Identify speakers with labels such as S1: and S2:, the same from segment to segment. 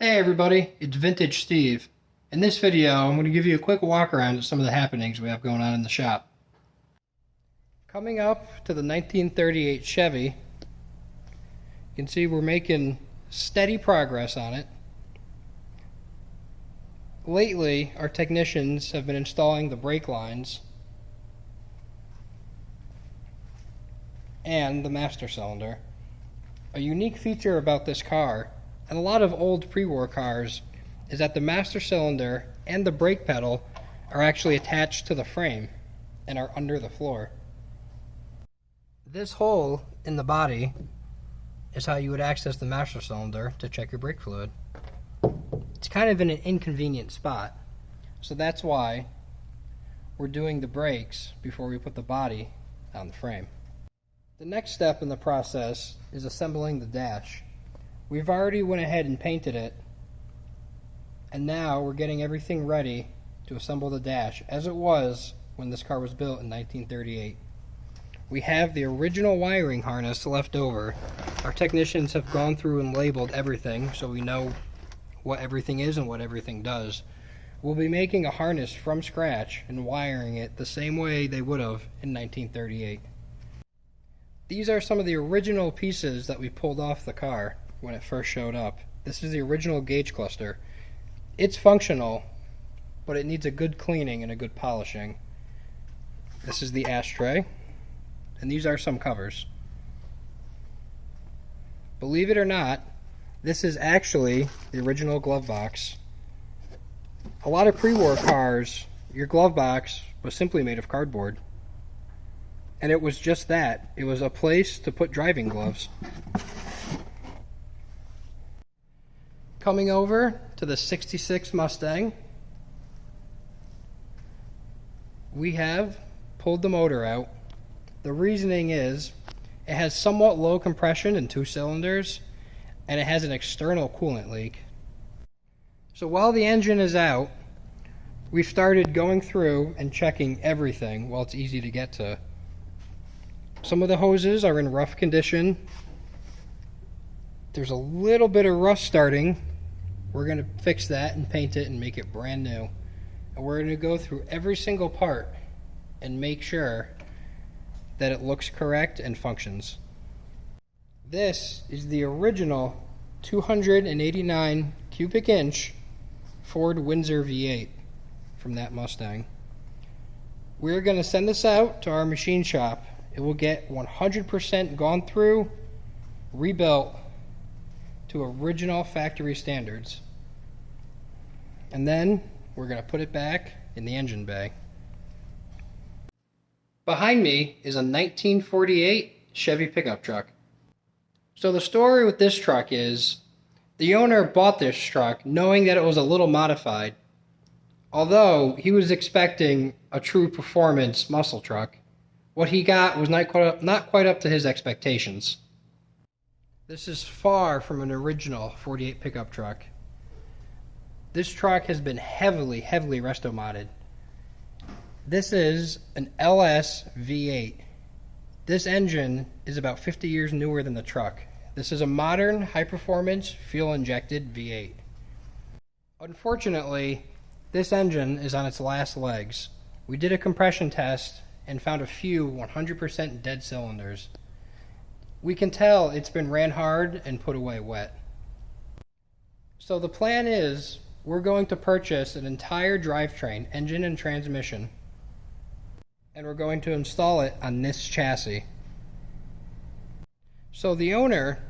S1: Hey everybody, it's Vintage Steve. In this video, I'm going to give you a quick walk around of some of the happenings we have going on in the shop. Coming up to the 1938 Chevy, you can see we're making steady progress on it. Lately, our technicians have been installing the brake lines and the master cylinder. A unique feature about this car, and a lot of old pre-war cars, is that the master cylinder and the brake pedal are actually attached to the frame and are under the floor. This hole in the body is how you would access the master cylinder to check your brake fluid. It's kind of in an inconvenient spot, so that's why we're doing the brakes before we put the body on the frame. The next step in the process is assembling the dash. We've already went ahead and painted it, and now we're getting everything ready to assemble the dash as it was when this car was built in 1938. We have the original wiring harness left over. Our technicians have gone through and labeled everything so we know what everything is and what everything does. We'll be making a harness from scratch and wiring it the same way they would have in 1938. These are some of the original pieces that we pulled off the car when it first showed up. This is the original gauge cluster. It's functional, but it needs a good cleaning and a good polishing. This is the ashtray, and these are some covers. Believe it or not, this is actually the original glove box. A lot of pre-war cars, your glove box was simply made of cardboard. And it was just that. It was a place to put driving gloves. Coming over to the 66 Mustang, we have pulled the motor out. The reasoning is it has somewhat low compression in 2 cylinders, and it has an external coolant leak. So while the engine is out, we've started going through and checking everything while it's easy to get to. Some of the hoses are in rough condition. There's a little bit of rust starting. We're going to fix that and paint it and make it brand new. And we're going to go through every single part and make sure that it looks correct and functions. This is the original 289 cubic inch Ford Windsor V8 from that Mustang. We're going to send this out to our machine shop. It will get 100% gone through, rebuilt to original factory standards. And then we're going to put it back in the engine bay. Behind me is a 1948 Chevy pickup truck. So the story with this truck is the owner bought this truck knowing that it was a little modified, although he was expecting a true performance muscle truck. What he got was not quite up to his expectations. This is far from an original 48 pickup truck. This truck has been heavily resto-modded. This is an LS V8. This engine is about 50 years newer than the truck. This is a modern, high-performance, fuel-injected V8. Unfortunately, this engine is on its last legs. We did a compression test and found a few 100% dead cylinders. We can tell it's been ran hard and put away wet. So the plan is we're going to purchase an entire drivetrain, engine and transmission, and we're going to install it on this chassis. So the owner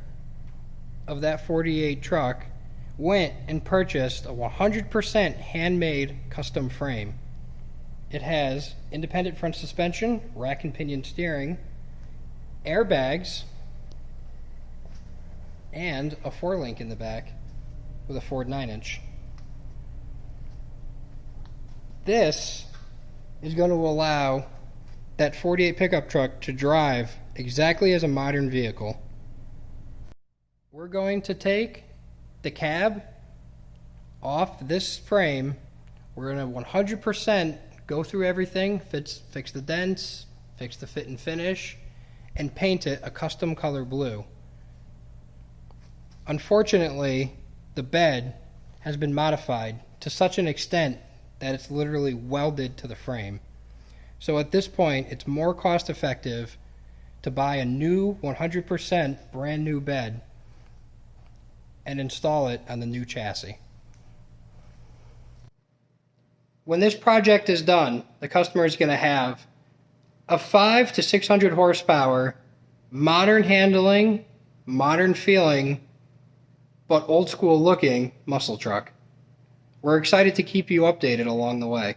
S1: of that 48 truck went and purchased a 100% handmade custom frame. It has independent front suspension, rack and pinion steering, airbags, and a 4-link in the back with a Ford 9-inch. This is going to allow that 48 pickup truck to drive exactly as a modern vehicle. We're going to take the cab off this frame. We're going to 100% go through everything, fix the dents, fix the fit and finish, and paint it a custom color blue. Unfortunately, the bed has been modified to such an extent that it's literally welded to the frame. So at this point, it's more cost effective to buy a new 100% brand new bed and install it on the new chassis. When this project is done, the customer is going to have a 500 to 600 horsepower, modern handling, modern feeling, but old school looking muscle truck. We're excited to keep you updated along the way.